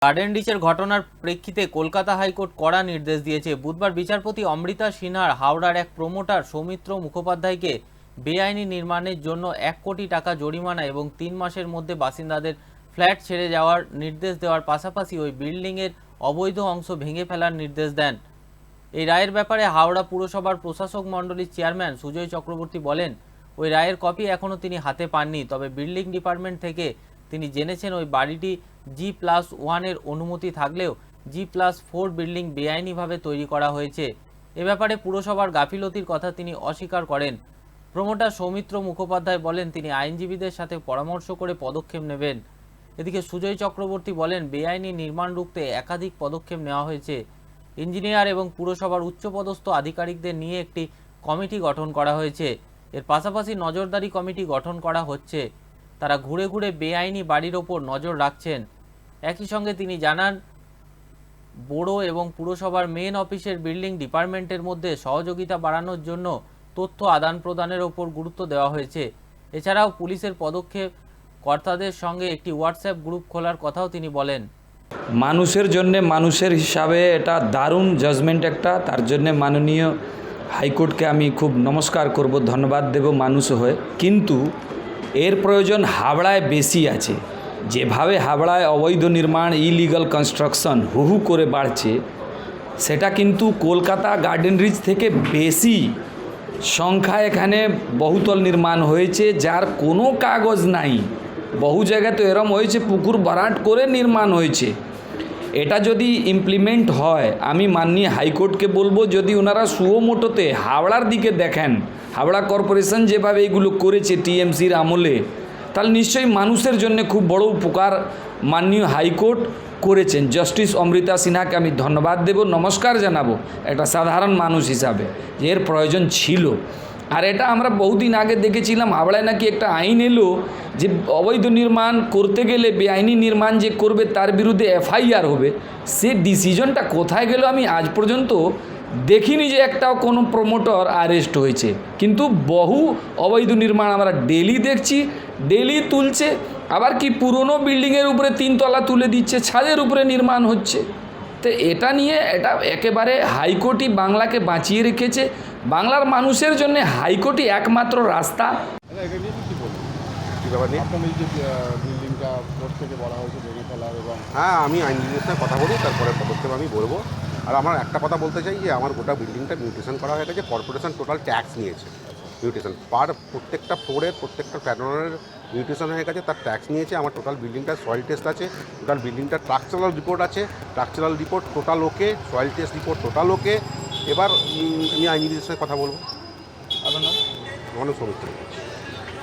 Garden রিচের ঘটনার প্রেক্ষিতে Kolkata high court কড়া নির্দেশ দিয়েছে। বুধবার বিচারপতি অমৃতা সিনহার হাওড়ার এক প্রমোটার সৌমিত্র মুখোপাধ্যায়কে বেআইনি নির্মাণের জন্য 1 কোটি টাকা জরিমানা এবং 3 মাসের মধ্যে বাসিন্দাদের ফ্ল্যাট ছেড়ে যাওয়ার নির্দেশ দেওয়ার পাশাপাশি ওই বিল্ডিংয়ের অবৈধ অংশ ভেঙে ফেলার নির্দেশ দেন। এই রায়ের ব্যাপারে হাওড়া পুরসভার প্রশাসক মণ্ডলীর চেয়ারম্যান সুজয় চক্রবর্তী বলেন, ওই রায়ের কপি এখনও তিনি হাতে পাননি। তবে বিল্ডিং ডিপার্টমেন্ট থেকে তিনি জেনেছেন ওই বাড়িটি G+1 এর অনুমতি থাকলেও G+4 বিল্ডিং বেআইনিভাবে তৈরি করা হয়েছে। এ ব্যাপারে পুরসভার গাফিলতির কথা তিনি অস্বীকার করেন। প্রমোটার সৌমিত্র মুখোপাধ্যায় বলেন, তিনি আইনজীবীদের সাথে পরামর্শ করে পদক্ষেপ নেবেন। এদিকে সুজয় চক্রবর্তী বলেন, বেআইনি নির্মাণ রুখতে একাধিক পদক্ষেপ নেওয়া হয়েছে। ইঞ্জিনিয়ার এবং পুরসভার উচ্চপদস্থ আধিকারিকদের নিয়ে একটি কমিটি গঠন করা হয়েছে। এর পাশাপাশি নজরদারি কমিটি গঠন করা হচ্ছে। তারা ঘুরে ঘুরে বেআইনি বাড়ির ওপর নজর রাখছেন। একই সঙ্গে তিনি জানান, বড়ো এবং পুরসভার মেন অফিসের বিল্ডিং ডিপার্টমেন্টের মধ্যে সহযোগিতা বাড়ানোর জন্য তথ্য আদান প্রদানের ওপর গুরুত্ব দেওয়া হয়েছে। এছাড়াও পুলিশের পদক্ষেপ কর্তাদের সঙ্গে একটি হোয়াটসঅ্যাপ গ্রুপ খোলার কথাও তিনি বলেন। মানুষের জন্য মানুষের হিসাবে এটা দারুণ জাজমেন্ট একটা, তার জন্য মাননীয় হাইকোর্টকে আমি খুব নমস্কার করব, ধন্যবাদ দেব মানুষ হয়ে। কিন্তু এর প্রয়োজন হাবড়ায় বেশি আছে। যেভাবে হাবড়ায় অবৈধ নির্মাণ, ইলিগাল কনস্ট্রাকশন হু করে বাড়ছে, সেটা কিন্তু কলকাতা গার্ডেন রিচ থেকে বেশি সংখ্যা এখানে বহুতল নির্মাণ হয়েছে, যার কোনো কাগজ নাই। বহু জায়গায় তো এরম হয়েছে পুকুর ভরাট করে নির্মাণ হয়েছে। এটা যদি ইমপ্লিমেন্ট হয়, আমি মাননীয় হাইকোর্টকে বলবো, যদি ওনারা সুমোটোতে হাওড়ার দিকে দেখেন, হাওড়া কর্পোরেশন যেভাবে এগুলো করেছে টিএমসির আমলে, তাহলে নিশ্চয়ই মানুষের জন্য খুব বড় উপকার মাননীয় হাইকোর্ট করেছেন। জাস্টিস অমৃতা সিনহাকে আমি ধন্যবাদ দেব, নমস্কার জানাবো একটা সাধারণ মানুষ হিসাবে, যে এর প্রয়োজন ছিল। আর এটা আমরা বহুদিন আগে দেখেছিলাম, হাওড়ায় নাকি একটা আইন এলো যে অবৈধ নির্মাণ করতে গেলে বেআইনি নির্মাণ যে করবে তার বিরুদ্ধে এফআইআর হবে। সে ডিসিশনটা কোথায় গেল আমি আজ পর্যন্ত দেখিনি যে একটাও কোনো প্রমোটর অ্যারেস্ট হয়েছে। কিন্তু বহু অবৈধ নির্মাণ আমরা ডেলি দেখছি, ডেলি তুলছে। আবার কি পুরনো বিল্ডিংয়ের উপরে 3 তলা তুলে দিচ্ছে, ছাদের উপরে নির্মাণ হচ্ছে। তো এটা নিয়ে এটা একেবারে হাইকোর্টই বাংলাকে বাঁচিয়ে রেখেছে। বাংলার মানুষের জন্য হাইকোর্টই একমাত্র রাস্তা। হ্যাঁ, আমি আইনজীবীদের সাথে কথা বলি, তারপরে পদক্ষেপ আমি বলবো। আর আমার একটা কথা বলতে চাই যে আমার গোটা বিল্ডিংটা মিউটেশন করা হয়ে গেছে। কর্পোরেশন টোটাল ট্যাক্স নিয়েছে, মিউটেশন প্রত্যেকটা ফ্লোরের প্রত্যেকটা প্যাটার্নের মিউটেশন হয়ে গেছে, তার ট্যাক্স নিয়েছে। আমার টোটাল বিল্ডিংটা সয়েল টেস্ট আছে, টোটাল বিল্ডিংটা স্ট্রাকচারাল রিপোর্ট আছে, স্ট্রাকচারাল রিপোর্ট টোটাল ওকে, সয়েল টেস্ট রিপোর্ট টোটাল ওকে। এবার আমি আইনজীবীদের সাথে কথা বলবো। আপনার নাম? আমার নাম সৌমিত্র।